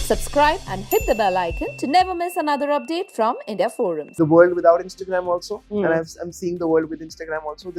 Subscribe and hit the bell icon to never miss another update from India Forums. The world without Instagram also, and I'm seeing the world with Instagram also.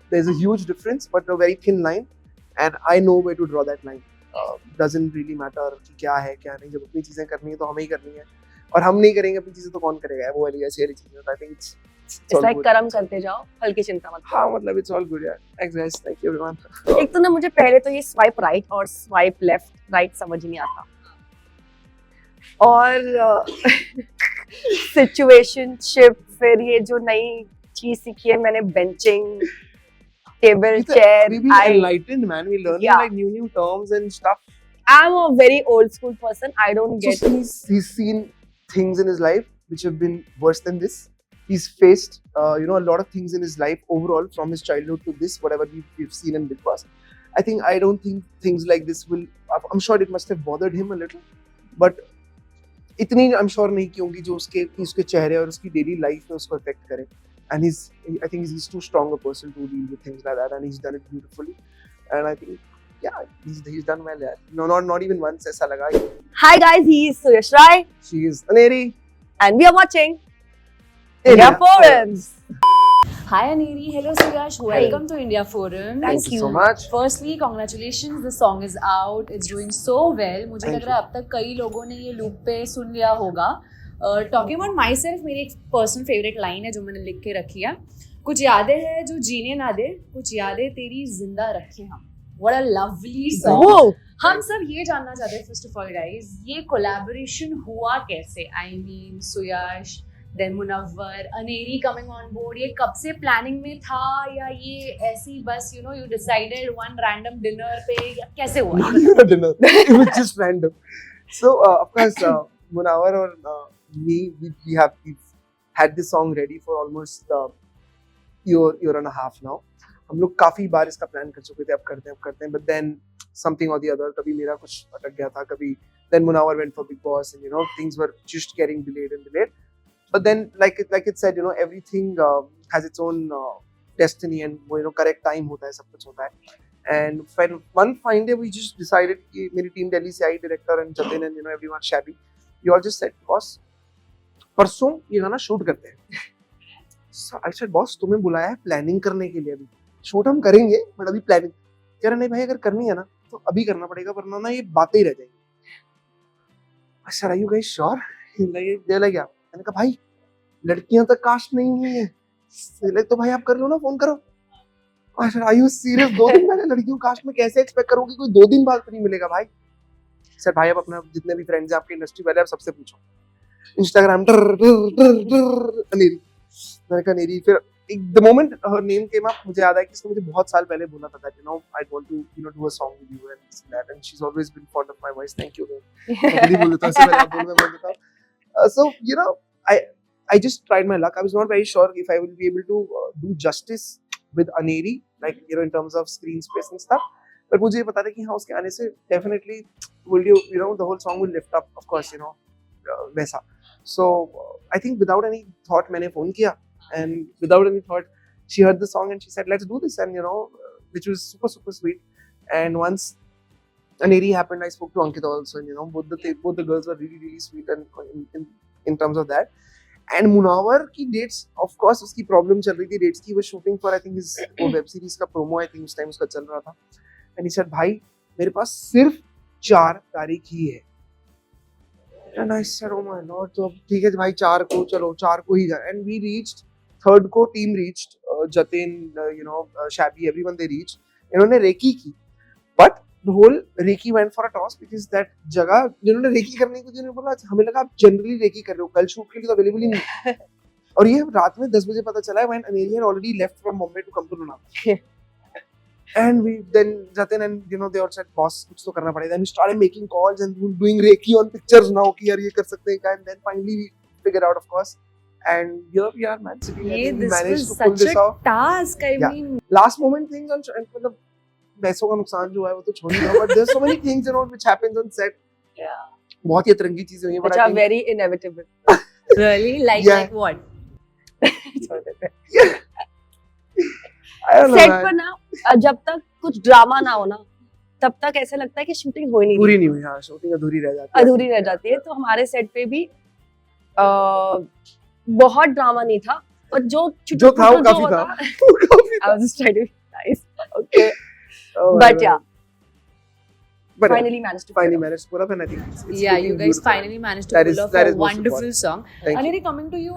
There's a huge difference, but a very thin line, and I know where to draw that line. Doesn't really matter कि क्या है क्या नहीं. जब अपनी चीजें करनी है तो हमें ही करनी है, और हम नहीं करेंगे अपनी चीजें तो कौन करेगा? वो वाली ऐसी चीजें. I think it's लाइक कर्म करते जाओ, हल्की चिंता मत. हाँ, मतलब it's all good यार. Thanks guys, thank you everyone. एक तो ना मुझे पहले तो ये स्वाइप राइट और स्वाइप लेफ्ट राइट समझ नहीं आता, और सिचुएशनशिप, फिर ये जो नई चीज सीखी है मैंने, benching, table chair. We be enlightened, man. We learn like new terms and stuff. I'm a very old school person. I don't get. So he's seen things in his life which have been worse than this. He's faced, a lot of things in his life overall, from his childhood to this, whatever we've seen in Bigg Boss. I don't think things like this will. I'm sure it must have bothered him a little, but इतनी I'm sure नहीं क्योंकि जो उसके चेहरे और उसकी daily life में उसको affect करे. And I think he's too strong a person to deal with things like that, and he's done it beautifully. And I think, yeah, he's done well. Yeah. No, not even once ऐसा लगा. Hi guys, he is Suyash Rai. She is Aneri. And we are watching India Forums. Hi Aneri, hello Suyash, welcome to India Forums. Thank you so much. Firstly, congratulations, the song is out, it's doing so well. मुझे लग रहा है अब तक कई लोगों ने ये लूप पे सुन लिया होगा. Talking about myself, मेरी एक पर्सनल फेवरेट लाइन है जो मैंने लिख के रखी है. कुछ यादें हैं जो जीने ना दे, कुछ यादें तेरी जिंदा रखे हम. What a lovely song. हम सब ये जानना चाहते हैं, first of all guys, ये collaboration हुआ कैसे? I mean, Suyash, then Munawwar, Aneri coming on board, ये कब से planning में था या ये ऐसी बस you decided one random dinner पे, या कैसे हुआ? Not even a dinner. It was just random. So of course, Munawwar और we've had this song ready for almost year and a half now. हम लोग काफी बार इसका प्लान कर चुके थे, अब करते हैं, but then something or the other, कभी मेरा कुछ अटक गया था, कभी then Munawwar went for Bigg Boss, and things were just getting delayed. But then like it said, everything has its own destiny, and correct time होता है, सब कुछ होता है. And when one fine day we just decided कि मेरी team Delhi से आई, director and Jatin and everyone, Shabby, we all just said, boss, परसों ये गाना शूट करते हैं. So I said, boss, तुम्हें बुलाया है प्लानिंग करने के लिए, अभी शूट हम करेंगे बट अभी प्लानिंग. कह रहे नहीं भाई, अगर करनी है ना तो अभी करना पड़ेगा, वरना ना ये बातें ही रह जाएंगी. I said, are you guys sure? They're like, yeah. मैंने कहा भाई लड़कियां तक कास्ट नहीं हुई है, तो भाई आप कर लो ना, फोन करो. I said, are you serious? 2 दिन पहले लड़कियों कास्ट में कैसे एक्सपेक्ट करोगे, कोई 2 दिन बाद नहीं मिलेगा भाई. सर भाई, आप अपना जितने भी फ्रेंड्स हैं आपके इंडस्ट्री वाले, आप सबसे पूछो. Instagram Aneri. मैंने कहा Aneri. फिर the moment her name came up, मुझे याद आया कि इसने मुझे बहुत साल पहले बोला था that I'd want to do a song with you and this and that, and she's always been fond of my voice. Thank you. मैं बोल देता हूँ, इससे पहले आप बोल देता हूँ. So I just tried my luck. I was not very sure if I will be able to do justice with Aneri, like in terms of screen space and stuff. But मुझे ये पता था कि हाँ, उसके आने से definitely the whole song will lift up, of course, वैसा. So I think without any thought मैंने phone किया, and without any thought she heard the song and she said, let's do this, and which was super super sweet. And once Aneri happened, I spoke to Ankita also, and both the girls were really really sweet, and in terms of that. And Munawwar की dates, of course उसकी problem चल रही थी dates की. वो shooting for I think his web series का promo, I think उस time उसका चल रहा था. And he said, भाई मेरे पास सिर्फ 4 तारीख ही है. And I said, oh my lord, तो ठीक है भाई, 4 को चलो, 4 को ही जाए. And we reached 3rd को, team reached, Jatin, Shabby, everyone they reached. इन्होंने रेकी की, but the whole recce went for a toss because that जगह जिन्होंने रेकी करने को उन्होंने बोला, हमें लगा आप जनरली रेकी कर रहे हो, कल शूट के लिए तो अवेलेबल ही नहीं. और ये रात में 10 बजे पता चला है when Aneri had already left from Mumbai to come to Lonavala. And we then Jatin and they all said, boss, कुछ तो करना पड़ेगा. And we started making calls and doing reiki on pictures now कि यार ये कर सकते हैं क्या. And then finally we figured out, of course. And here we are, man, sitting here. We managed to pull this off. Task, I mean. Last moment things on, मतलब पैसों का नुकसान जो है वो तो छोड़ ही दो. But there's so many things which happens on set. Yeah. बहुत ही अतरंगी चीजें हुई हैं. Which are very inevitable. Really? Like what? Set पर ना, जब तक कुछ ड्रामा ना हो ना, तब तक ऐसा लगता है कि शूटिंग हो ही नहीं पूरी रही, नहीं हुई, हाँ शूटिंग अधूरी रह जाती है। अधूरी रह जाती है। तो हमारे सेट पे भी बहुत ड्रामा नहीं था, और जो था वो काफी था। वो काफी I was just trying to be nice. Okay. Oh my But God. yeah, But finally managed to finally pull managed to pull up, and I think it's Yeah, looking you guys beautiful. finally managed to That pull is- off that a is most wonderful important. song. Thank you. Aniri, coming to you,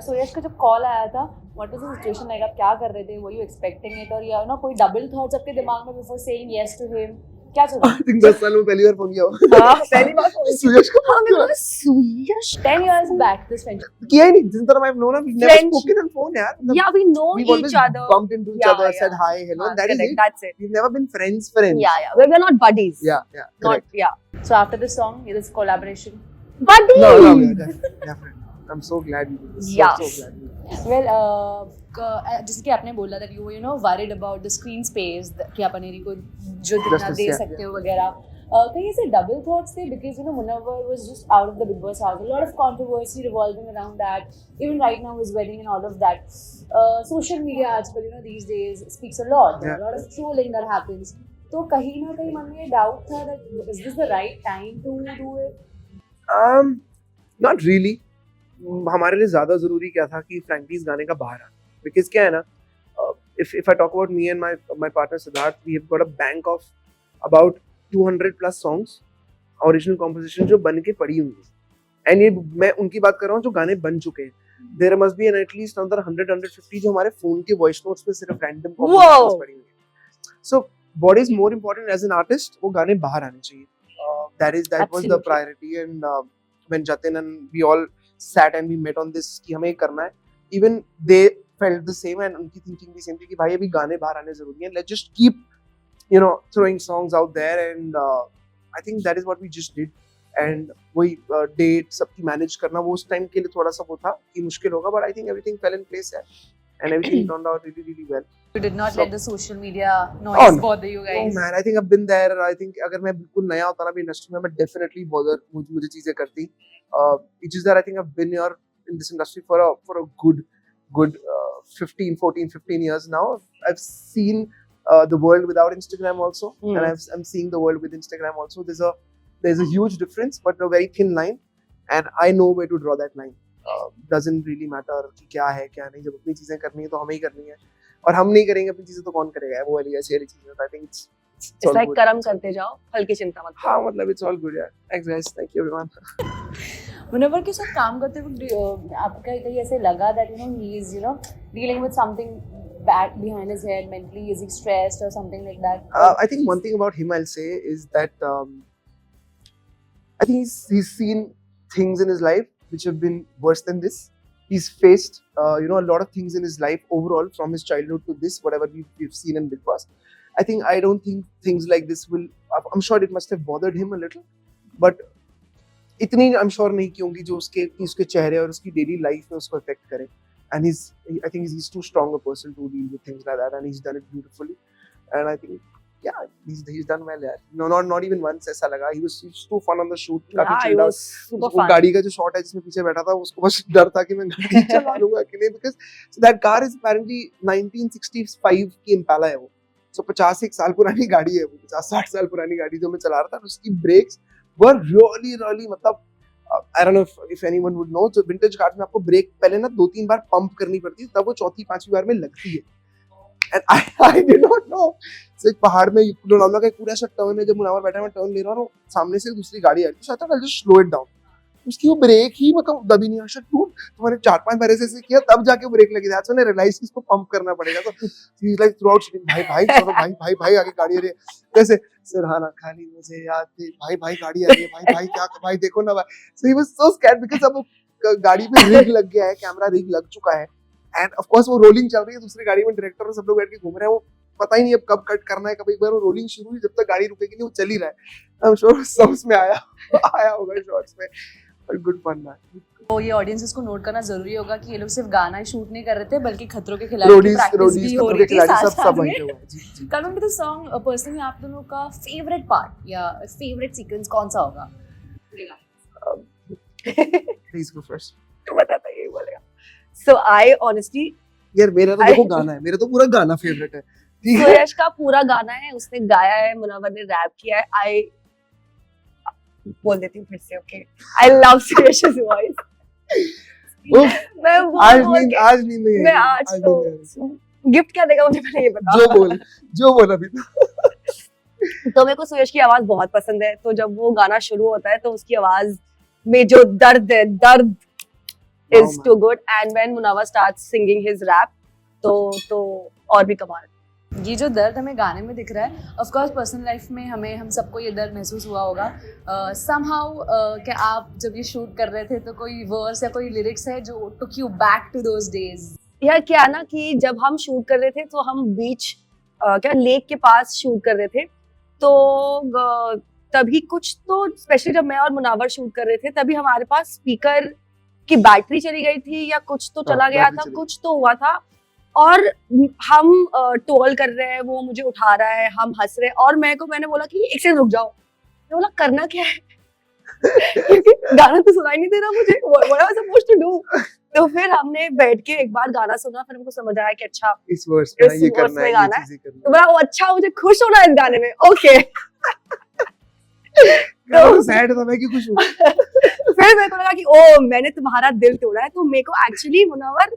so यश का जब call आया था, what was the situation like? आप क्या कर रहे थे? Were you expecting it, और या ना कोई double thoughts आपके दिमाग में before saying yes to him? क्या चल रहा I think 10 साल में पहली बार फोन किया हाँ, पहली बार phone किया। सुयश को हाँ, मेरे को सुयश 10 years back, this friendship. किया ही नहीं, जिस तरह I've known her, we've never Friendship. spoken on phone यार। मतलब Yeah, we know we've always each other. bumped into each Yeah, other, yeah. said hi, hello, that is correct, it. that's it. We've never been friends. Yeah, yeah. We're not buddies. Yeah, Not, correct. yeah. So after this song, this collaboration. Buddies! No, definitely. I'm so glad you did this. Yeah. So glad you did this. Well, जैसे कि आपने बोला that you were, you know, worried about the screen space, कि आप अनेरी को जो दिखना Justice, दे yeah, सकते हो वगैरह। कहीं ऐसे double thoughts थे, because you know Munawwar was just out of the Big Boss house, a lot of controversy revolving around that. Even right now his wedding and all of that. Social media आजकल, you know, these days speaks a lot. There are a lot of trolling that happens. तो कहीं ना कहीं मन में ये doubt था that is this the right time to do it? Not really. हमारे लिए ज्यादा जरूरी क्या था कि फ्रैंकली इस गाने का बाहर आना, बिकॉज क्या है ना, if I talk about me and my partner Siddharth, we have got a bank of about 200 plus songs, original composition जो बन के पड़ी हुई है, and ये मैं उनकी बात कर रहा हूँ जो गाने बन चुके हैं. There must be at least another 100-150 जो हमारे फोन के वॉइस नोट्स पे सिर्फ रैंडम compositions पड़ी हुई है. So what is more important as an artist, वो गाने बाहर आने चाहिए. That was the Absolutely. priority, and when Jatin and we all sat and we met on this कि हमें ये करना है, even they felt the same, and उनकी thinking भी same थी कि भाई अभी गाने बाहर आने जरूरी हैं, let's just keep, you know, throwing songs out there, and I think that is what we just did. And वही डेट सबकी मैनेज करना वो उस टाइम के लिए थोड़ा सा वो था कि मुश्किल होगा, but I think everything fell in place and everything turned out really really well. You did not So- let the social media noise Oh, no. bother you Oh guys. man, I think I've been there. I think अगर मैं बिल्कुल नया होता ना भी industry में, मैं definitely bother मुझे चीजें करती. It's just that I think I've been here in this industry for a good 15 years now. I've seen the world without Instagram also, and I'm seeing the world with Instagram also. There's a huge difference, but a very thin line, and I know where to draw that line. Doesn't really matter कि क्या है क्या नहीं, जब अपनी चीजें करनी है तो हमें ही करनी है, और हम नहीं करेंगे अपनी चीजें तो कौन करेगा, वो वाली ऐसी चीजें. I think it's It's all like good. कर्म करते जाओ, फल की चिंता मत करो. हाँ मतलब it's all good यार. Thanks guys, thank you everyone. Munawwar के साथ काम करते वक्त आपका कहीं ऐसे लगा that you know he is, you know, dealing with something back behind his head mentally, is he stressed or something like that? I think one thing about him I'll say is that I think he's seen things in his life which have been worse than this. He's faced you know, a lot of things in his life overall, from his childhood to this, whatever we've seen in Big Boss. I don't think things like this will, I'm sure it must have bothered him a little, but इतनी I'm sure नहीं कि होंगी जो उसके चेहरे और उसकी daily life में उसको अफेक्ट करे. And I think he's too strong a person to deal with things like that, and he's done it beautifully. And I think yeah, he's done well यार. No, not even once ऐसा लगा. He was too fun on the shoot. काफी Yeah, it chilled out. was super वो fun. गाड़ी का जो shot है जिसमें पीछे बैठा था, उसको बस डर था कि मैं गाड़ी चला लूंगा कि नहीं, because so that car is apparently 1965 की Impala है वो. So 51 साल पुरानी गाड़ी है वो, 50-60 साल पुरानी गाड़ी जो मैं चला रहा था. उसकी ब्रेक्स were really मतलब I don't know if anyone would know, तो विंटेज कार्स में आपको ब्रेक पहले ना 2-3 बार पंप करनी पड़ती है, तब वो चौथी पांचवी बार में लगती है. And I did not know. So एक पहाड़ में लोनावला का एक पूरा ऐसा टर्न है, जब मुनावर बैठा है मैं टर्न ले रहा हूँ और सामने से दूसरी गाड़ी आ रही है, so I thought I'll just slow it down. उसकी वो ब्रेक ही मतलब दबी नहीं. अच्छा टूट, तो मैंने 4-5 बार ऐसे किया तब जाके ब्रेक लगी. That's when I realized कि इसको पंप करना पड़ेगा. तो he's like throughout shooting, भाई चलो भाई आगे गाड़ी आ रही है, जैसे सिरहाना खाली मुझे याद थी, भाई गाड़ी आ रही है, भाई क्या भाई देखो ना भाई. So he was so scared because अब वो गाड़ी पे रिग लग गया है, कैमरा रिग लग चुका है, एंड ऑफ कोर्स वो रोलिंग चल रही है, दूसरी गाड़ी में डायरेक्टर और सब लोग बैठ के घूम रहे हैं. वो पता ही नहीं अब कब कट करना है, कब एक बार वो रोलिंग शुरू हुई, जब तक गाड़ी रुकेगी नहीं वो चल ही रहा है. आई एम श्योर सब उसमें आया होगा शॉट्स में, बट गुड फन मैन. तो ये ऑडियंसेस को नोट करना जरूरी होगा कि ये लोग सिर्फ गाना ही शूट नहीं कर रहे थे, बल्कि खतरों के खिलाड़ी की प्रैक्टिस भी हो रही थी साथ में. Coming to the song, personally आप दोनों का फेवरेट पार्ट या फेवरेट सीक्वेंस कौन सा होगा? Please go first. तो बताता ये बोलेगा. So I honestly यार मेरा तो देखो गाना है, मेरा तो पूरा गाना फेवरेट है. ठीक है सुयश का पूरा गाना है, उसने गाया है, मुनव्वर ने रैप किया है। आई बोल देती हूँ फिर से, ओके, आई लव सुयश's वॉइस। उफ, मैं आज बोल नींद के, आज नींद नहीं मैं आएगी, आज नींद तो नहीं आएगी। गिफ्ट क्या देगा मुझे, पहले ये बता। जो बोल अभी तो। तो मेरे को सुयश की आवाज बहुत पसंद है, तो जब वो गाना शुरू होता है तो उसकी आवाज में जो दर्द है, दर्द Wow, is too good, and when Munawar starts singing his rap, तो और भी कमाल। ये जो दर्द हमें गाने में दिख रहा है, ऑफ कोर्स पर्सनल लाइफ में हम सबको ये दर्द महसूस हुआ होगा समहाउ। क्या आप जब ये शूट कर रहे थे तो कोई वर्स या कोई लिरिक्स है जो took you back to those days? यार क्या ना कि जब हम शूट कर रहे थे तो हम बीच क्या लेक के पास शूट कर रहे थे, तो तभी कुछ तो स्पेशली जब मैं और मुनावर शूट कर रहे थे तभी हमारे पास स्पीकर की बैटरी चली गई थी या कुछ तो चला गया था, कुछ तो हुआ था, और हम टोल कर रहे हैं, वो मुझे उठा रहा है, हम हंस रहे हैं, और मैंने बोला कि एक सेकंड रुक जाओ। मैं बोला करना क्या है क्योंकि गाना तो सुनाई नहीं दे रहा मुझे, what am I supposed to do? तो फिर हमने बैठ के एक बार गाना सुना, फिर हमको समझ आया कि अच्छा इस वर्ष में इस ये वर्ष करना में है, गाना ये है। चीजें करनी तो बोला ओ अच्छा, मुझे खुश होना है इस गाने में, ओके। है। तो सैड था मैं कि खुश हूँ। फिर मेरे को लगा कि ओ मैंने तुम्हारा दिल तोड़ा है, तो मेरे को एक्चुअली मुनव्वर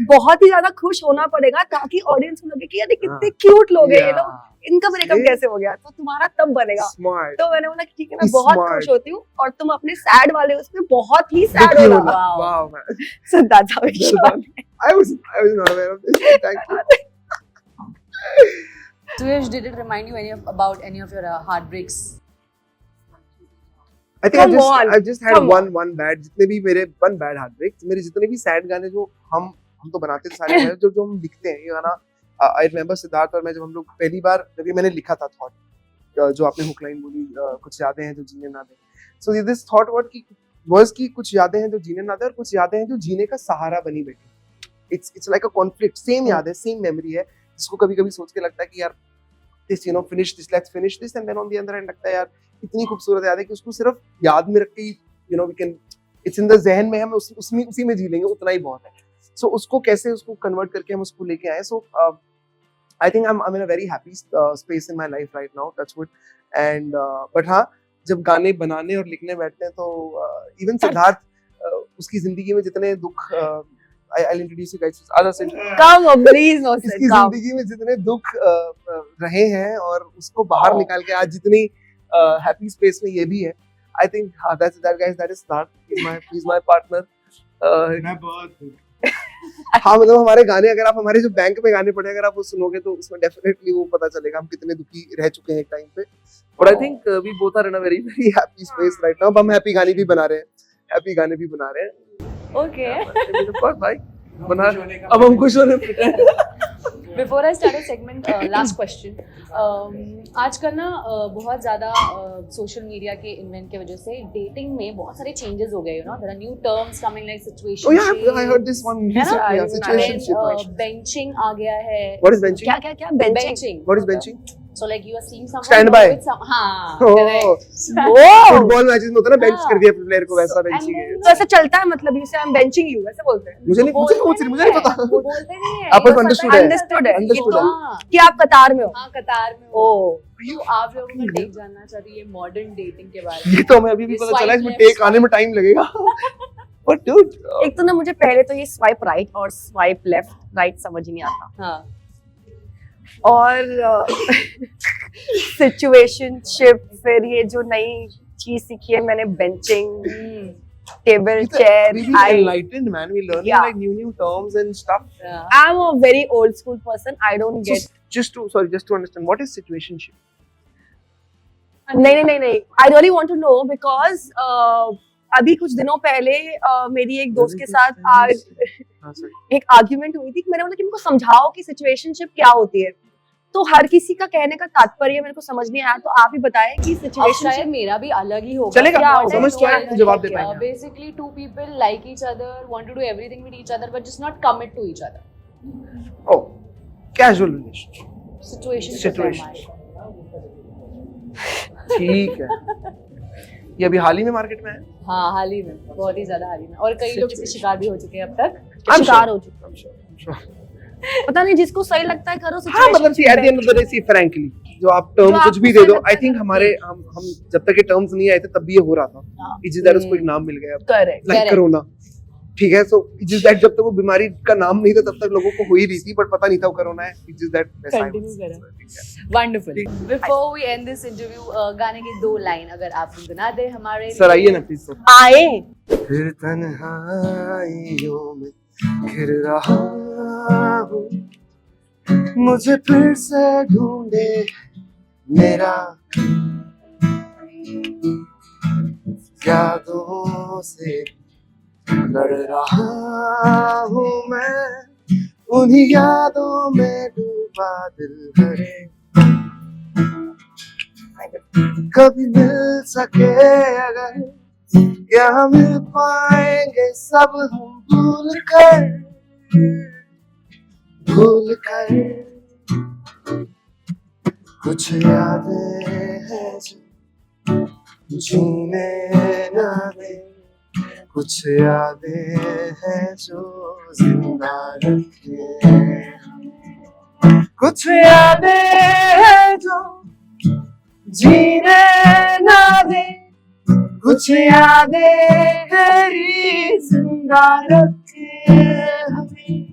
बहुत ही ज्यादा खुश होना पड़ेगा ताकि ऑडियंस को लगे कि यार कितने क्यूट लोग हैं ये लोग, इनका ब्रेकअप कैसे हो गया, तो तुम्हारा तब बनेगा। स्मार्ट। तो मैंने बोला कि ठीक है, मैं बहुत Smart. खुश होती हूँ और तुम अपने सैड वाले उसमें बहुत ही सैड हो रहा। Wow man. So that's how it shot. I was not aware of this. Thank you. Suyash, did it remind you about any of your heartbreaks? I think Come on, I've just had come one bad, जितने भी मेरे one bad heartbreak, मेरे जितने भी sad गाने जो हम तो बनाते थे सारे गाने जो हम लिखते हैं, ये गाना I remember सिद्धार्थ और मैं जब हम लोग पहली बार जब ये मैंने लिखा था थॉट, जो आपने हुक लाइन बोली, कुछ यादें हैं जो जीने ना दें, so this thought was कि कुछ यादें हैं जो जीने ना दें और कुछ यादें हैं जो जीने का सहारा बनी बैठी। It's like a conflict, same याद है, same memory है, जिसको कभी-कभी सोच के लगता है कि यार this, let's finish this, and then on the other hand लगता है यार इतनी खूबसूरत याद है कि उसको सिर्फ याद में रख के we can, it's in the ज़हन में, हम उसी में जी लेंगे, उतना ही बहुत है। So उसको कैसे उसको कन्वर्ट करके हम उसको लेके आए। So I think I'm in a very happy space in my life right now, touch wood, and but हाँ, जब गाने बनाने और लिखने बैठते हैं तो even सिद्धार्थ उसकी जिंदगी में जितने दुख, I'll introduce you guys. Come on, please, no sir. इसकी जिंदगी में जितने दुख रहे हैं और उसको बाहर निकाल के आज जितनी हैप्पी स्पेस में ये भी है, I think that is Siddharth. He's my partner. मैं बहुत हाँ, मतलब हमारे गाने, अगर आप हमारे जो बैंक में गाने पढ़े, अगर आप वो सुनोगे तो उसमें डेफिनेटली वो पता चलेगा हम कितने दुखी रह चुके हैं एक टाइम पे। But I think we both are in a very very happy space right now. अब हम हैप्पी गाने भी बना रहे हैं, Okay. भाई बना, अब हम खुश होने Before I start a segment, last question. आजकल ना बहुत ज़्यादा सोशल मीडिया के इन्वेंट की वजह से डेटिंग में बहुत सारे चेंजेस हो गए, there are new terms coming like situation. Oh yeah, I heard this one recently. Yeah, situationship. Benching आ गया है. What is benching? क्या benching? What is benching? So like you are seeing someone Standby. with some, हाँ, Oh. correct. Football matches में होता है ना, bench कर दिया प्लेयर को, वैसा And बेंचिंग then है। तो ऐसा चलता है, मतलब इसे हम बेंचिंग यू ऐसे बोलते हैं मुझे नहीं पता। वो बोलते नहीं है। आपस में ये understood पता है। Understood है। Understood ये है। हाँ, कि आप कतार में हो। हाँ, कतार में ओ हो। तो आप लोगों का टेक जानना चाहती है मॉडर्न डेटिंग के बारे में। ये तो हमें अभी भी पता चला, इसमें टेक आने में टाइम लगेगा। But dude, एक तो ना मुझे पहले तो ये स्वाइप राइट और स्वाइप लेफ्ट राइट समझ ही नहीं आता, हाँ, और सिचुएशनशिप, फिर ये जो नई चीज सीखी है मैंने, benching, table, chair, we be height. enlightened, man. We learning Yeah. like new terms and stuff. yeah. I'm a very old school person. I don't So, get. just to understand, what is situationship? नहीं. I really want to know because अभी कुछ दिनों पहले मेरी एक दोस्त के साथ आज हाँ, sorry. एक आर्ग्यूमेंट हुई थी कि मैंने बोला कि मेरे को समझाओ कि सिचुएशनशिप क्या होती है, तो हर किसी का कहने का तात्पर्य मेरे को समझ नहीं आया, तो आप ही बताएं कि अब शायद सिचुएशनशिप मेरा भी अलग ही होगा। चलेगा, क्या आप समझ के आए तो जवाब दे पाएंगे। Basically, two people like each other, want to do everything with each other, but just not commit to each other. Oh, casual relationship. Situation. ठीक है। ये अभी हाल ही में मार्केट में है। हाँ, हाल ही में, बहुत ही ज्यादा हाल ही में, और कई लोग इसके शिकार भी हो चुके हैं अब तक। शिकार हो चुका। पता नहीं जिसको सही लगता है करो। हाँ मतलब see at the end of the day see frankly जो आप टर्म जो कुछ भी आपको दे सही दो लगता आई है थिंक करना हमारे हम जब तक ये टर्म्स नहीं आए थे तब भी ये हो रहा था हाँ। इट इज दैट उसको एक नाम मिल गया करेक्ट लाइक कोरोना ठीक है सो इट इज दैट जब तक वो बीमारी का नाम नहीं था तब तक लोगों को हो ही रही थी बट पता नहीं था वो कोरोना है इट इज दैट Continue करो। Wonderful. Before we end this interview, गाने की 2 लाइन अगर आप गुनगुना दे हमारे सर आइए ना प्लीज सर आए फिर तन्हाइयों में घिर रहा हूँ मुझे फिर से ढूंढे मेरा यादों से लड़ रहा हूँ मैं उन्हीं यादों में डूबा दिल भरे कभी मिल सके अगर क्या मिल पाएंगे सब हम भूल कर कुछ यादें हैं जो जीने ना दे कुछ यादें हैं जो जिंदा रखे कुछ यादें हैं जो जीने ना दे कुछ यादें हैं जिंदा रखे हमें